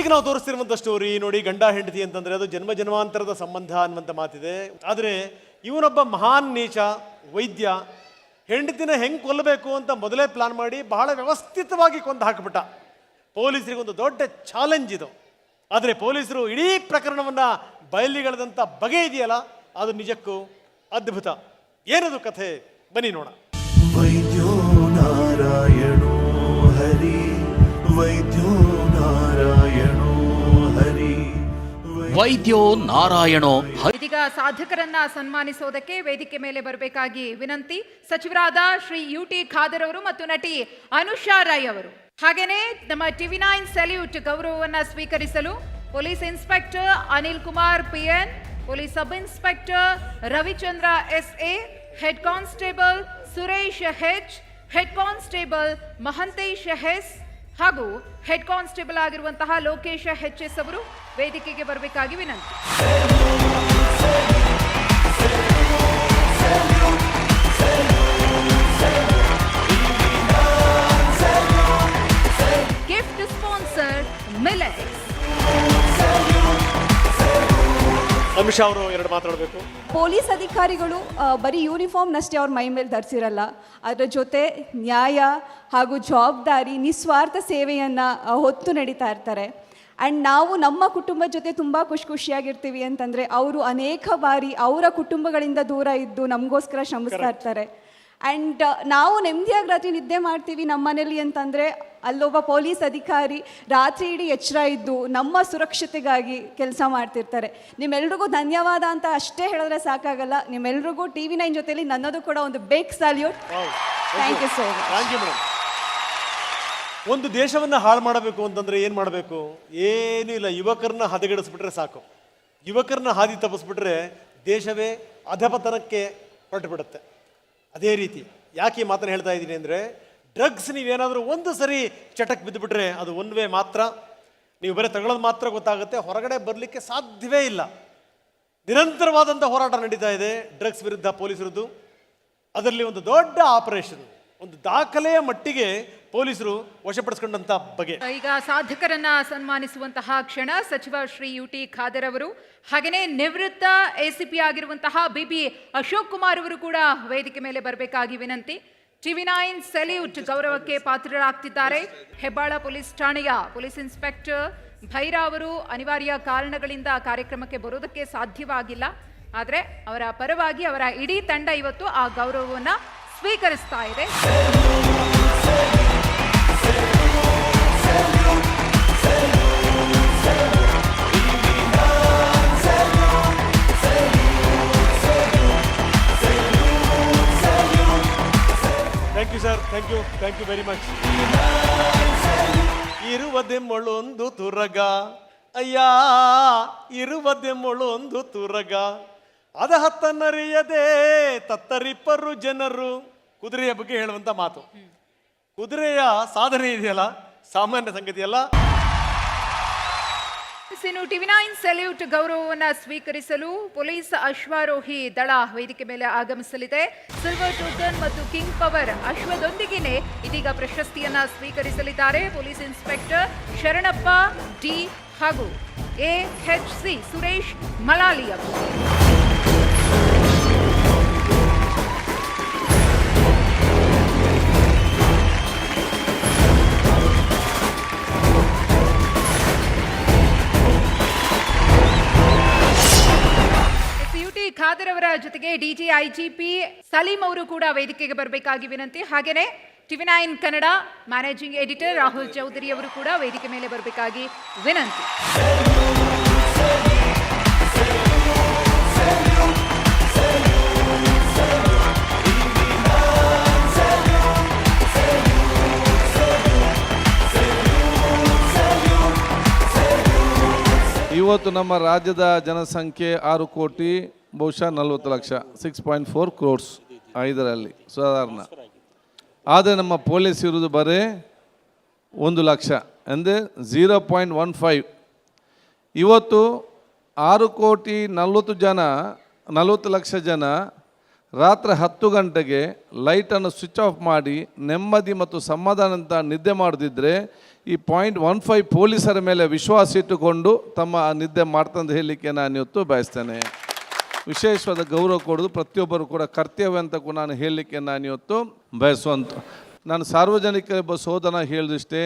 ಈಗ ನಾವು ತೋರಿಸ್ತಿರುವಂಥ ಸ್ಟೋರಿ ನೋಡಿ, ಗಂಡ ಹೆಂಡತಿ ಅಂತಂದರೆ ಅದು ಜನ್ಮ ಜನ್ಮಾಂತರದ ಸಂಬಂಧ ಅನ್ನುವಂಥ ಮಾತಿದೆ. ಆದರೆ ಇವನೊಬ್ಬ ಮಹಾನ್ ನೀಚ ವೈದ್ಯ ಹೆಂಡತಿನ ಹೆಂಗೆ ಕೊಲ್ಲಬೇಕು ಅಂತ ಮೊದಲೇ ಪ್ಲಾನ್ ಮಾಡಿ ಬಹಳ ವ್ಯವಸ್ಥಿತವಾಗಿ ಕೊಂದು ಹಾಕಿಬಿಟ್ಟ. ಪೊಲೀಸರಿಗೊಂದು ದೊಡ್ಡ ಚಾಲೆಂಜ್ ಇದು. ಆದರೆ ಪೊಲೀಸರು ಇಡೀ ಪ್ರಕರಣವನ್ನು ಬಯಲಿಗೆಳೆದಂಥ ಬಗೆ ಇದೆಯಲ್ಲ, ಅದು ನಿಜಕ್ಕೂ ಅದ್ಭುತ. ಏನದು ಕಥೆ, ಬನ್ನಿ ನೋಡ. ವೈದ್ಯೋ ನಾರಾಯಣೋ ಹರಿ, ವೈದ್ಯೋ ನಾರಾಯಣೋ ಹರಿ, ವೈದ್ಯೋ ನಾರಾಯಣೋ ಹರಿ. ಇದೀಗ ಸಾಧಕರನ್ನ ಸನ್ಮಾನಿಸೋದಕ್ಕೆ ವೇದಿಕೆ ಮೇಲೆ ಬರಬೇಕಾಗಿ ವಿನಂತಿ. ಸಚಿವರಾದ ಶ್ರೀ UT ಖಾದರ್ ಅವರು ಮತ್ತು ನಟಿ ಅನುಷಾ ರೈ ಅವರು. ಹಾಗೇನೆ ನಮ್ಮ TV9 ಸೆಲ್ಯೂಟ್ ಗೌರವವನ್ನ ಸ್ವೀಕರಿಸಲು police inspector Anil Kumar PN, police sub inspector Ravichandra SA, head constable Suresh H, head constable Mahantesh S ಹಾಗೂ ಹೆಡ್ ಕಾನ್ಸ್ಟೇಬಲ್ ಆಗಿರುವಂತಹ ಲೋಕೇಶ್ HS ಅವರು ವೇದಿಕೆಗೆ ಬರಬೇಕಾಗಿ ವಿನಂತಿ. Gift sponsor millets. ಅನುಷಾ ಅವರು ಎರಡು ಮಾತಾಡಬೇಕು. ಪೊಲೀಸ್ ಅಧಿಕಾರಿಗಳು ಬರೀ ಯೂನಿಫಾರ್ಮ್ನಷ್ಟೇ ಅವ್ರ ಮೈ ಮೇಲೆ ಧರಿಸಿರಲ್ಲ, ಅದರ ಜೊತೆ ನ್ಯಾಯ ಹಾಗೂ ಜವಾಬ್ದಾರಿ ನಿಸ್ವಾರ್ಥ ಸೇವೆಯನ್ನು ಹೊತ್ತು ನಡೀತಾ ಇರ್ತಾರೆ. ಆ್ಯಂಡ್ ನಾವು ನಮ್ಮ ಕುಟುಂಬದ ಜೊತೆ ತುಂಬ ಖುಷಿಯಾಗಿರ್ತೀವಿ ಅಂತಂದರೆ ಅವರು ಅನೇಕ ಬಾರಿ ಅವರ ಕುಟುಂಬಗಳಿಂದ ದೂರ ಇದ್ದು ನಮಗೋಸ್ಕರ ಶ್ರಮಿಸ್ತಾ ಇರ್ತಾರೆ. ಆ್ಯಂಡ್ ನಾವು ನೆಮ್ಮದಿಯಾಗಿ ರಾತ್ರಿ ನಿದ್ದೆ ಮಾಡ್ತೀವಿ ನಮ್ಮ ಮನೇಲಿ ಅಂತಂದರೆ ಅಲ್ಲೊಬ್ಬ ಪೊಲೀಸ್ ಅಧಿಕಾರಿ ರಾತ್ರಿ ಇಡೀ ಎಚ್ಚರ ಇದ್ದು ನಮ್ಮ ಸುರಕ್ಷತೆಗಾಗಿ ಕೆಲಸ ಮಾಡ್ತಿರ್ತಾರೆ. ನಿಮ್ಮೆಲ್ರಿಗೂ ಧನ್ಯವಾದ ಅಂತ ಅಷ್ಟೇ ಹೇಳಿದ್ರೆ ಸಾಕಾಗಲ್ಲ. ನಿಮ್ಮೆಲ್ರಿಗೂ TV9 ಜೊತೆಲಿ ನನ್ನದು ಕೂಡ ಒಂದು big salute. Thank you so much. Thank you madam. ಒಂದು ದೇಶವನ್ನು ಹಾಳು ಮಾಡಬೇಕು ಅಂತಂದರೆ ಏನು ಮಾಡಬೇಕು? ಏನೂ ಇಲ್ಲ, ಯುವಕರನ್ನ ಹದಗೆಡಿಸ್ಬಿಟ್ರೆ ಸಾಕು. ಯುವಕರನ್ನ ಹಾದಿ ತಪ್ಪಿಸ್ಬಿಟ್ರೆ ದೇಶವೇ ಅಧಪತನಕ್ಕೆ ಹೊರಟು ಬಿಡುತ್ತೆ. ಅದೇ ರೀತಿ ಯಾಕೆ ಈ ಮಾತನ್ನು ಹೇಳ್ತಾ ಇದ್ದೀನಿ ಅಂದರೆ, ಡ್ರಗ್ಸ್ ನೀವೇನಾದರೂ ಒಂದು ಸರಿ ಚಟಕ್ಕೆ ಬಿದ್ದುಬಿಟ್ರೆ ಅದು ಒನ್ ವೇ ಮಾತ್ರ. ನೀವು ಬರೀ ತಗೊಳ್ಳೋದು ಮಾತ್ರ ಗೊತ್ತಾಗುತ್ತೆ, ಹೊರಗಡೆ ಬರಲಿಕ್ಕೆ ಸಾಧ್ಯವೇ ಇಲ್ಲ. ನಿರಂತರವಾದಂಥ ಹೋರಾಟ ನಡೀತಾ ಇದೆ ಡ್ರಗ್ಸ್ ವಿರುದ್ಧ ಪೊಲೀಸರದ್ದು. ಅದರಲ್ಲಿ ಒಂದು ದೊಡ್ಡ ಆಪರೇಷನ್, ಒಂದು ದಾಖಲೆಯ ಮಟ್ಟಿಗೆ ಪೊಲೀಸರು ವಶಪಡಿಸ್ಕೊಂಡಂಥ ಬಗೆ. ಈಗ ಸಾಧಕರನ್ನ ಸನ್ಮಾನಿಸುವಂತಹ ಕ್ಷಣ. ಸಚಿವ ಶ್ರೀ UT ಖಾದರ್ ಅವರು ಹಾಗೆಯೇ ನಿವೃತ್ತ ACP ಆಗಿರುವಂತಹ BB ಅಶೋಕ್ ಕುಮಾರ್ ಅವರು ಕೂಡ ವೇದಿಕೆ ಮೇಲೆ ಬರಬೇಕಾಗಿ ವಿನಂತಿ. TV9 ಸೆಲ್ಯೂಟ್ ಗೌರವಕ್ಕೆ ಪಾತ್ರರಾಗ್ತಿದ್ದಾರೆ. ಹೆಬ್ಬಾಳ ಪೊಲೀಸ್ ಠಾಣೆಯ ಪೊಲೀಸ್ ಇನ್ಸ್ಪೆಕ್ಟರ್ ಭೈರಾ ಅವರು ಅನಿವಾರ್ಯ ಕಾರಣಗಳಿಂದ ಕಾರ್ಯಕ್ರಮಕ್ಕೆ ಬರೋದಕ್ಕೆ ಸಾಧ್ಯವಾಗಿಲ್ಲ. ಆದರೆ ಅವರ ಪರವಾಗಿ ಅವರ ಇಡೀ ತಂಡ ಇವತ್ತು ಆ ಗೌರವವನ್ನು ಸ್ವೀಕರಿಸ್ತಾ ಇದೆ. Thank you sir, thank you very much. ಇರುವುದೆಮ್ಮೊಳೊಂದು ತುರಗ, ಅಯ್ಯ ಇರುವುದೆಮ್ಮೊಳೊಂದು ತುರಗ, ಅದ ಹತ್ತನರಿಯದೆ ತತ್ತರಿಪ್ಪರು ಜನರು. ಕುದುರೆಯ ಬಗ್ಗೆ ಹೇಳುವಂಥ ಮಾತು. ಕುದುರೆಯ ಸಾಧನೆ ಇದೆಯಲ್ಲ, ಸಾಮಾನ್ಯ ಸಂಗತಿ ಅಲ್ಲ. ಇನ್ನು TV9 ಸೆಲ್ಯೂಟ್ ಗೌರವವನ್ನು ಸ್ವೀಕರಿಸಲು ಪೊಲೀಸ್ ಅಶ್ವಾರೋಹಿ ದಳ ವೇದಿಕೆ ಮೇಲೆ ಆಗಮಿಸಲಿದೆ. ಸಿಲ್ವರ್ ಟೋಕನ್ ಮತ್ತು ಕಿಂಗ್ ಪವರ್ ಅಶ್ವದೊಂದಿಗೆನೇ ಇದೀಗ ಪ್ರಶಸ್ತಿಯನ್ನ ಸ್ವೀಕರಿಸಲಿದ್ದಾರೆ ಪೊಲೀಸ್ ಇನ್ಸ್ಪೆಕ್ಟರ್ ಶರಣಪ್ಪ D ಹಾಗೂ AHC ಸುರೇಶ್ ಮಲಾಲಿ ಅವರು. ಖಾದರ್ ಅವರ ಜೊತೆಗೆ DGIGP ಸಲೀಂ ಅವರು ಕೂಡ ವೇದಿಕೆಗೆ ಬರಬೇಕಾಗಿ ವಿನಂತಿ. ಹಾಗೇನೆ TV9 Kannada managing editor Rahul Chaudhary ಅವರು ಕೂಡ ವೇದಿಕೆ ಮೇಲೆ ಬರಬೇಕಾಗಿ ವಿನಂತಿ. ಇವತ್ತು ನಮ್ಮ ರಾಜ್ಯದ ಜನಸಂಖ್ಯೆ 6 ಕೋಟಿ ಬಹುಶಃ 40 ಲಕ್ಷ, 6.4 crores 5ರಲ್ಲಿ ಸಾಧಾರಣ. ಆದರೆ ನಮ್ಮ ಪೊಲೀಸ್ ಇರೋದು ಬರೀ 1 ಲಕ್ಷ, ಅಂದರೆ 0.15. ಇವತ್ತು 6 ಕೋಟಿ 40 ಲಕ್ಷ ಜನ ರಾತ್ರಿ 10 ಗಂಟೆಗೆ ಲೈಟನ್ನು ಸ್ವಿಚ್ ಆಫ್ ಮಾಡಿ ನೆಮ್ಮದಿ ಮತ್ತು ಸಮಾಧಾನದ ನಿದ್ದೆ ಮಾಡದಿದ್ದರೆ ಈ 0.15 ಪೊಲೀಸರ ಮೇಲೆ ವಿಶ್ವಾಸ ಇಟ್ಟುಕೊಂಡು ತಮ್ಮ ನಿದ್ದೆ ಮಾಡ್ತಂದು ಹೇಳಲಿಕ್ಕೆ ನಾನು ಇವತ್ತು ಬಯಸ್ತೇನೆ. ವಿಶೇಷವಾದ ಗೌರವ ಕೊಡೋದು ಪ್ರತಿಯೊಬ್ಬರು ಕೂಡ ಕರ್ತವ್ಯ ಅಂತ ಕೂಡ ನಾನು ಹೇಳಲಿಕ್ಕೆ ನಾನು ಇವತ್ತು ಬಯಸುವಂತ. ನಾನು ಸಾರ್ವಜನಿಕರ ಸೋದನ ಹೇಳಿದಷ್ಟೇ,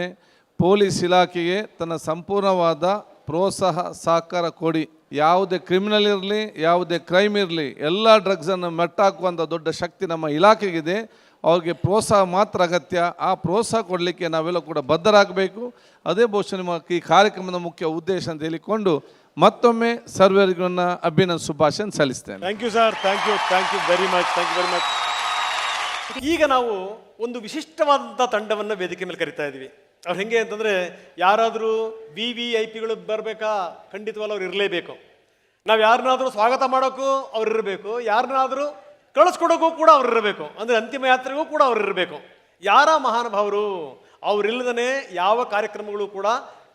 ಪೊಲೀಸ್ ಇಲಾಖೆಗೆ ತನ್ನ ಸಂಪೂರ್ಣವಾದ ಪ್ರೋತ್ಸಾಹ ಸಹಕಾರ ಕೊಡಿ. ಯಾವುದೇ ಕ್ರಿಮಿನಲ್ ಇರಲಿ, ಯಾವುದೇ ಕ್ರೈಮ್ ಇರಲಿ, ಎಲ್ಲ ಡ್ರಗ್ಸನ್ನು ಮೆಟ್ಟಾಕುವಂಥ ದೊಡ್ಡ ಶಕ್ತಿ ನಮ್ಮ ಇಲಾಖೆಗಿದೆ. ಅವ್ರಿಗೆ ಪ್ರೋತ್ಸಾಹ ಮಾತ್ರ ಅಗತ್ಯ. ಆ ಪ್ರೋತ್ಸಾಹ ಕೊಡಲಿಕ್ಕೆ ನಾವೆಲ್ಲ ಕೂಡ ಬದ್ಧರಾಗಬೇಕು. ಅದೇ ಬಹುಶಃ ನಿಮ್ಮ ಈ ಕಾರ್ಯಕ್ರಮದ ಮುಖ್ಯ ಉದ್ದೇಶ ಅಂತ ಹೇಳಿಕೊಂಡು ಮತ್ತೊಮ್ಮೆ ಸರ್ವರಿಗೂ ಅಭಿನಂದನೆ ಶುಭಾಶಯ ಸಲ್ಲಿಸ್ತೇನೆ. Thank you sir, thank you very much, thank you very much. ಈಗ ನಾವು ಒಂದು ವಿಶಿಷ್ಟವಾದಂಥ ತಂಡವನ್ನು ವೇದಿಕೆ ಮೇಲೆ ಕರಿತಾ ಇದ್ದೀವಿ. ಅವ್ರು ಹೆಂಗೆ ಅಂತಂದರೆ, ಯಾರಾದರೂ VVIPಗಳು ಬರಬೇಕಾ? ಖಂಡಿತವಾಗ್ಲೂ ಅವ್ರು ಇರಲೇಬೇಕು. ನಾವು ಯಾರನ್ನಾದರೂ ಸ್ವಾಗತ ಮಾಡೋಕ್ಕೂ ಅವ್ರು ಇರಬೇಕು, ಯಾರನ್ನಾದರೂ ಕಳಿಸ್ಕೊಡೋಕ್ಕೂ ಕೂಡ ಅವ್ರು ಇರಬೇಕು, ಅಂದರೆ ಅಂತಿಮ ಯಾತ್ರೆಗೂ ಕೂಡ ಅವ್ರು ಇರಬೇಕು. ಯಾರ ಮಹಾನುಭಾವರು ಅವರಿಲ್ಲದೇ ಯಾವ ಕಾರ್ಯಕ್ರಮಗಳು ಕೂಡ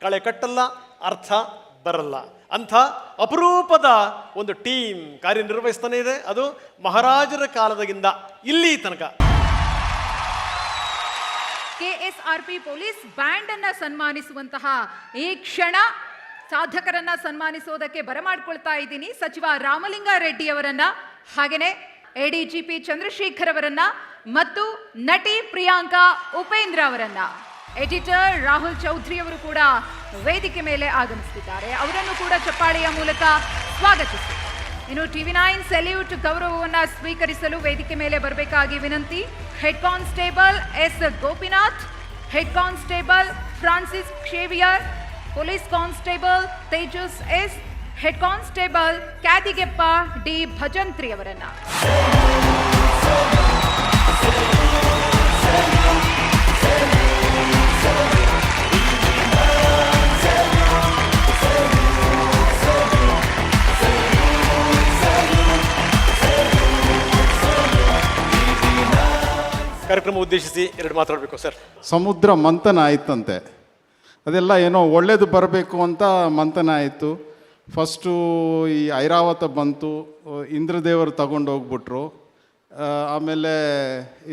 ಕಳೆ ಕಟ್ಟಲ್ಲ, ಅರ್ಥ ಬರಲ್ಲ. ಅಂಥ ಅಪರೂಪದ ಒಂದು ಟೀಮ್ ಕಾರ್ಯನಿರ್ವಹಿಸ್ತಾನೆ ಇದೆ. ಅದು ಮಹಾರಾಜರ ಕಾಲದಿಂದ ಇಲ್ಲಿ ತನಕ. KSRP ಪೊಲೀಸ್ ಬ್ಯಾಂಡ್ ಅನ್ನ ಸನ್ಮಾನಿಸುವಂತಹ ಈ ಕ್ಷಣ ಸಾಧಕರನ್ನ ಸನ್ಮಾನಿಸೋದಕ್ಕೆ ಬರಮಾಡ್ಕೊಳ್ತಾ ಇದ್ದೀನಿ ಸಚಿವ ರಾಮಲಿಂಗಾರೆಡ್ಡಿ ಅವರನ್ನ, ಹಾಗೇನೆ ADGP ಚಂದ್ರಶೇಖರ್ ಅವರನ್ನ ಮತ್ತು ನಟಿ ಪ್ರಿಯಾಂಕಾ ಉಪೇಂದ್ರ ಅವರನ್ನ. ಎಡಿಟರ್ ರಾಹುಲ್ ಚೌಧರಿ ಅವರು ಕೂಡ ವೇದಿಕೆ ಮೇಲೆ ಆಗಮಿಸುತ್ತಿದ್ದಾರೆ. ಅವರನ್ನು ಕೂಡ ಚಪ್ಪಾಳೆಯ ಮೂಲಕ ಸ್ವಾಗತಿಸಿ. ಇನ್ನು TV9 ಸೆಲ್ಯೂಟ್ ಗೌರವವನ್ನ ಸ್ವೀಕರಿಸಲು ವೇದಿಕೆ ಮೇಲೆ ಬರಬೇಕಾಗಿ ವಿನಂತಿ. Head constable S Gopinath, head constable Francis Xavier, police constable Tejas S, head constable Kyadigeppa D Bhajantri ಅವರನ್ನ. ಕಾರ್ಯಕ್ರಮ ಉದ್ದೇಶಿಸಿ ಎರಡು ಮಾತಾಡಬೇಕು ಸರ್. ಸಮುದ್ರ ಮಂಥನ ಆಯ್ತಂತೆ. ಅದೆಲ್ಲ ಏನೋ ಒಳ್ಳೇದು ಬರಬೇಕು ಅಂತ ಮಂಥನ ಆಯಿತು. ಫಸ್ಟು ಈ ಐರಾವತ ಬಂತು, ಇಂದ್ರದೇವರು ತಗೊಂಡು ಹೋಗ್ಬಿಟ್ರು. ಆಮೇಲೆ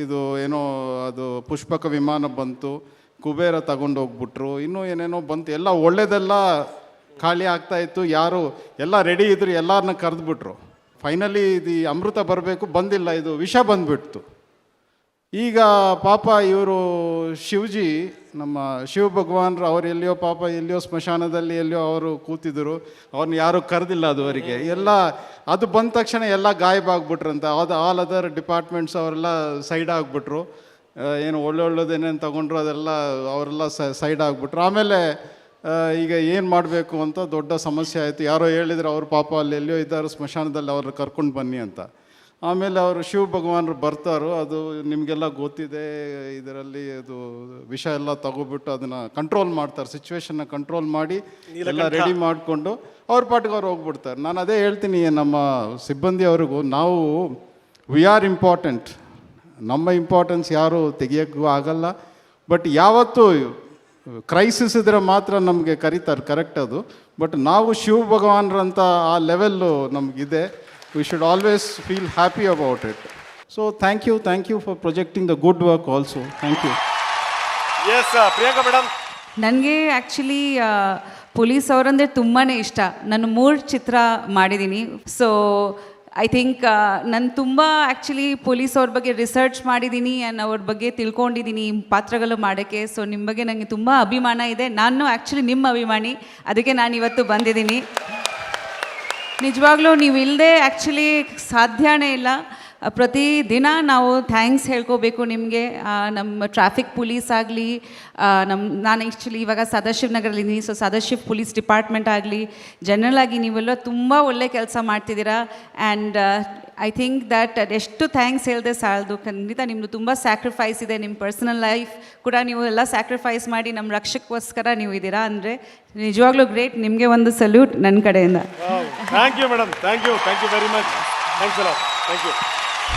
ಇದು ಏನೋ ಅದು ಪುಷ್ಪಕ ವಿಮಾನ ಬಂತು, ಕುಬೇರ ತಗೊಂಡು ಹೋಗ್ಬಿಟ್ರು, ಇನ್ನೂ ಏನೇನೋ ಬಂತು. ಎಲ್ಲ ಒಳ್ಳೇದೆಲ್ಲ ಖಾಲಿ ಆಗ್ತಾಯಿತ್ತು. ಯಾರು ಎಲ್ಲ ರೆಡಿ ಇದ್ರು, ಎಲ್ಲರನ್ನ ಕರೆದ್ಬಿಟ್ರು. ಫೈನಲಿ ಇದು ಅಮೃತ ಬರಬೇಕು, ಬಂದಿಲ್ಲ, ಇದು ವಿಷ ಬಂದುಬಿಡ್ತು. ಈಗ ಪಾಪ ಇವರು ಶಿವಜಿ, ನಮ್ಮ ಶಿವ ಭಗವಾನ್ರು, ಅವ್ರು ಎಲ್ಲಿಯೋ ಪಾಪ ಎಲ್ಲಿಯೋ ಸ್ಮಶಾನದಲ್ಲಿ ಎಲ್ಲಿಯೋ ಅವರು ಕೂತಿದ್ರು. ಅವ್ರನ್ನ ಯಾರೂ ಕರೆದಿಲ್ಲ ಅದುವರೆಗೆ. ಎಲ್ಲ ಅದು ಬಂದ ತಕ್ಷಣ ಎಲ್ಲ ಗಾಯಬಾಗ್ಬಿಟ್ರಂತ. ಅದು ಆಲ್ ಅದರ್ ಡಿಪಾರ್ಟ್ಮೆಂಟ್ಸ್ ಅವರೆಲ್ಲ ಸೈಡ್ ಆಗಿಬಿಟ್ರು. ಏನು ಒಳ್ಳೊಳ್ಳೇದೇನೇನು ತಗೊಂಡ್ರು ಅದೆಲ್ಲ ಅವರೆಲ್ಲ ಸೈಡ್ ಆಗಿಬಿಟ್ರು. ಆಮೇಲೆ ಈಗ ಏನು ಮಾಡಬೇಕು ಅಂತ ದೊಡ್ಡ ಸಮಸ್ಯೆ ಆಯಿತು. ಯಾರೋ ಹೇಳಿದ್ರು ಅವ್ರು ಪಾಪ ಅಲ್ಲಿ ಎಲ್ಲಿಯೋ ಇದ್ದಾರೆ ಸ್ಮಶಾನದಲ್ಲಿ, ಅವ್ರನ್ನ ಕರ್ಕೊಂಡು ಬನ್ನಿ ಅಂತ. ಆಮೇಲೆ ಅವರು ಶಿವ ಭಗವಾನರು ಬರ್ತಾರೋ, ಅದು ನಿಮಗೆಲ್ಲ ಗೊತ್ತಿದೆ. ಇದರಲ್ಲಿ ಅದು ವಿಷ ಎಲ್ಲ ತಗೋಬಿಟ್ಟು ಅದನ್ನು ಕಂಟ್ರೋಲ್ ಮಾಡ್ತಾರೆ, ಸಿಚುವೇಶನ್ನ ಕಂಟ್ರೋಲ್ ಮಾಡಿ ಎಲ್ಲ ರೆಡಿ ಮಾಡಿಕೊಂಡು ಅವ್ರ ಪಾಟಿಗೆ ಅವ್ರು ಹೋಗ್ಬಿಡ್ತಾರೆ. ನಾನು ಅದೇ ಹೇಳ್ತೀನಿ ನಮ್ಮ ಸಿಬ್ಬಂದಿಯವ್ರಿಗೂ, ನಾವು ವಿ ಆರ್ ಇಂಪಾರ್ಟೆಂಟ್. ನಮ್ಮ ಇಂಪಾರ್ಟೆನ್ಸ್ ಯಾರು ತೆಗಿಯೋಕ್ಕೂ ಆಗಲ್ಲ. ಬಟ್ ಯಾವತ್ತೂ ಕ್ರೈಸಿಸ್ ಇದ್ದರೆ ಮಾತ್ರ ನಮಗೆ ಕರೀತಾರೆ, ಕರೆಕ್ಟ್ ಅದು. ಬಟ್ ನಾವು ಶಿವ ಭಗವಾನ್ರಂಥ ಆ ಲೆವೆಲ್ಲು ನಮಗಿದೆ. We should always feel happy about it. So thank you for projecting the good work also. Thank you. Yes, Priyanka madam. ನನಗೆ ಆ್ಯಕ್ಚುಲಿ ಪೊಲೀಸ್ ಅವರಂದರೆ ತುಂಬಾ ಇಷ್ಟ. ನಾನು 3 ಚಿತ್ರ ಮಾಡಿದ್ದೀನಿ. ಸೊ ಐ ಥಿಂಕ್ ನಾನು ತುಂಬ ಆ್ಯಕ್ಚುಲಿ ಪೊಲೀಸ್ ಅವ್ರ ಬಗ್ಗೆ ರಿಸರ್ಚ್ ಮಾಡಿದ್ದೀನಿ ಆ್ಯಂಡ್ ಅವ್ರ ಬಗ್ಗೆ ತಿಳ್ಕೊಂಡಿದ್ದೀನಿ ಪಾತ್ರಗಳು ಮಾಡೋಕ್ಕೆ. ಸೊ ನಿಮ್ಮ ಬಗ್ಗೆ ನನಗೆ ತುಂಬ ಅಭಿಮಾನ ಇದೆ. ನಾನು ಆ್ಯಕ್ಚುಲಿ ನಿಮ್ಮ ಅಭಿಮಾನಿ, ಅದಕ್ಕೆ ನಾನು ಇವತ್ತು ಬಂದಿದ್ದೀನಿ. ನಿಜವಾಗ್ಲೂ ನೀವು ಇಲ್ಲದೆ ಆ್ಯಕ್ಚುಲಿ ಸಾಧ್ಯನೇ ಇಲ್ಲ. ಪ್ರತಿದಿನ ನಾವು ಥ್ಯಾಂಕ್ಸ್ ಹೇಳ್ಕೋಬೇಕು ನಿಮಗೆ. ನಮ್ಮ ಟ್ರಾಫಿಕ್ ಪೊಲೀಸ್ ಆಗಲಿ, ನಾನು ಆ್ಯಕ್ಚುಲಿ ಇವಾಗ ಸದಾಶಿವ ನಗರಲ್ಲಿದ್ದೀನಿ. ಸೊ ಸದಾಶಿವ್ ಪೊಲೀಸ್ ಡಿಪಾರ್ಟ್ಮೆಂಟ್ ಆಗಲಿ, ಜನರಲ್ ಆಗಿ ನೀವೆಲ್ಲ ತುಂಬ ಒಳ್ಳೆ ಕೆಲಸ ಮಾಡ್ತಿದ್ದೀರಾ. ಆ್ಯಂಡ್ ಐ ಥಿಂಕ್ ದ್ಯಾಟ್ ಎಷ್ಟು ಥ್ಯಾಂಕ್ಸ್ ಹೇಳಿದೆ ಸಾಲದು. ಖಂಡಿತ ನಿಮ್ಮದು ತುಂಬ ಸ್ಯಾಕ್ರಿಫೈಸ್ ಇದೆ. ನಿಮ್ಮ ಪರ್ಸನಲ್ ಲೈಫ್ ಕೂಡ ನೀವು ಎಲ್ಲ ಸ್ಯಾಕ್ರಿಫೈಸ್ ಮಾಡಿ ನಮ್ಮ ರಕ್ಷಕ್ಕೋಸ್ಕರ ನೀವು ಇದ್ದೀರಾ ಅಂದರೆ ನಿಜವಾಗ್ಲೂ ಗ್ರೇಟ್. ನಿಮಗೆ ಒಂದು ಸಲ್ಯೂಟ್ ನನ್ನ ಕಡೆಯಿಂದ. Thank you madam, thank you very much. Thanks a lot. Thank you.